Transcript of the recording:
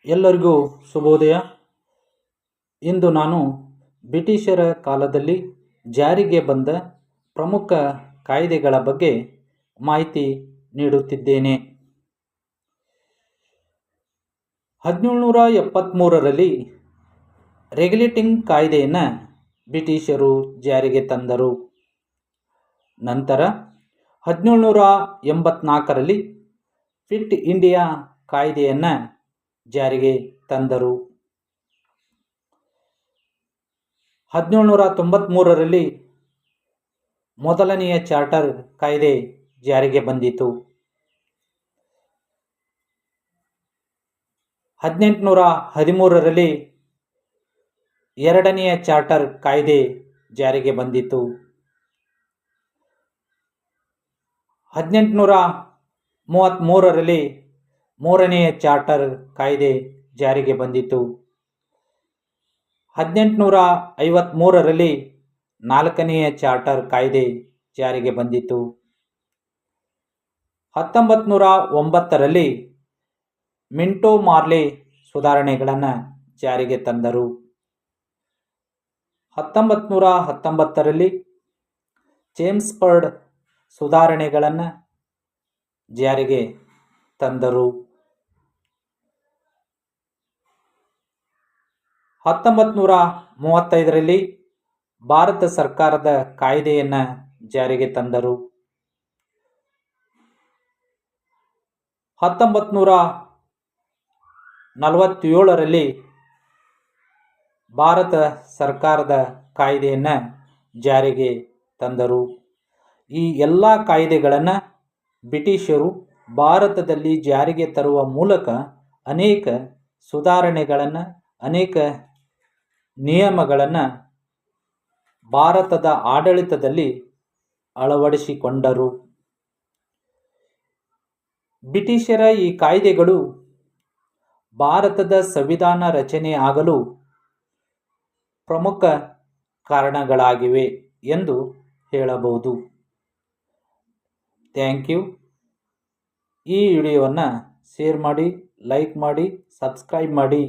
ಎಲ್ಲರಿಗೂ ಶುಭೋದಯ. ಇಂದು ನಾನು ಬ್ರಿಟಿಷರ ಕಾಲದಲ್ಲಿ ಜಾರಿಗೆ ಬಂದ ಪ್ರಮುಖ ಕಾಯ್ದೆಗಳ ಬಗ್ಗೆ ಮಾಹಿತಿ ನೀಡುತ್ತಿದ್ದೇನೆ. 1773ರಲ್ಲಿ ರೆಗ್ಯುಲೇಟಿಂಗ್ ಕಾಯ್ದೆಯನ್ನು ಬ್ರಿಟಿಷರು ಜಾರಿಗೆ ತಂದರು. ನಂತರ 1784ರಲ್ಲಿ ಕ್ವಿಟ್ ಇಂಡಿಯಾ ಕಾಯ್ದೆಯನ್ನು ಜಾರಿಗೆ ತಂದರು. 1793ರಲ್ಲಿ ಮೊದಲನೆಯ ಚಾರ್ಟರ್ ಕಾಯ್ದೆ ಜಾರಿಗೆ ಬಂದಿತು. 1813ರಲ್ಲಿ ಎರಡನೆಯ ಚಾರ್ಟರ್ ಕಾಯ್ದೆ ಜಾರಿಗೆ ಬಂದಿತು. 1833ರಲ್ಲಿ ಮೂರನೆಯ ಚಾರ್ಟರ್ ಕಾಯ್ದೆ ಜಾರಿಗೆ ಬಂದಿತು. 1853ರಲ್ಲಿ ನಾಲ್ಕನೆಯ ಚಾರ್ಟರ್ ಕಾಯ್ದೆ ಜಾರಿಗೆ ಬಂದಿತು. 1909ರಲ್ಲಿ ಮಿಂಟೋ ಮಾರ್ಲೆ ಸುಧಾರಣೆಗಳನ್ನು ಜಾರಿಗೆ ತಂದರು. 1919ರಲ್ಲಿ ಚೇಮ್ಸ್ಫರ್ಡ್ ಸುಧಾರಣೆಗಳನ್ನು ಜಾರಿಗೆ ತಂದರು. 1935ರಲ್ಲಿ ಭಾರತ ಸರ್ಕಾರದ ಕಾಯ್ದೆಯನ್ನು ಜಾರಿಗೆ ತಂದರು. 1947ರಲ್ಲಿ ಭಾರತ ಸರ್ಕಾರದ ಕಾಯ್ದೆಯನ್ನು ಜಾರಿಗೆ ತಂದರು. ಈ ಎಲ್ಲ ಕಾಯ್ದೆಗಳನ್ನು ಬ್ರಿಟಿಷರು ಭಾರತದಲ್ಲಿ ಜಾರಿಗೆ ತರುವ ಮೂಲಕ ಅನೇಕ ಸುಧಾರಣೆಗಳನ್ನು, ಅನೇಕ ನಿಯಮಗಳನ್ನು ಭಾರತದ ಆಡಳಿತದಲ್ಲಿ ಅಳವಡಿಸಿಕೊಂಡರು. ಬ್ರಿಟಿಷರ ಈ ಕಾಯ್ದೆಗಳು ಭಾರತದ ಸಂವಿಧಾನ ರಚನೆ ಆಗಲು ಪ್ರಮುಖ ಕಾರಣಗಳಾಗಿವೆ ಎಂದು ಹೇಳಬಹುದು. Thank you. ಈ ವಿಡಿಯೋವನ್ನು ಶೇರ್ ಮಾಡಿ, ಲೈಕ್ ಮಾಡಿ, ಸಬ್ಸ್ಕ್ರೈಬ್ ಮಾಡಿ.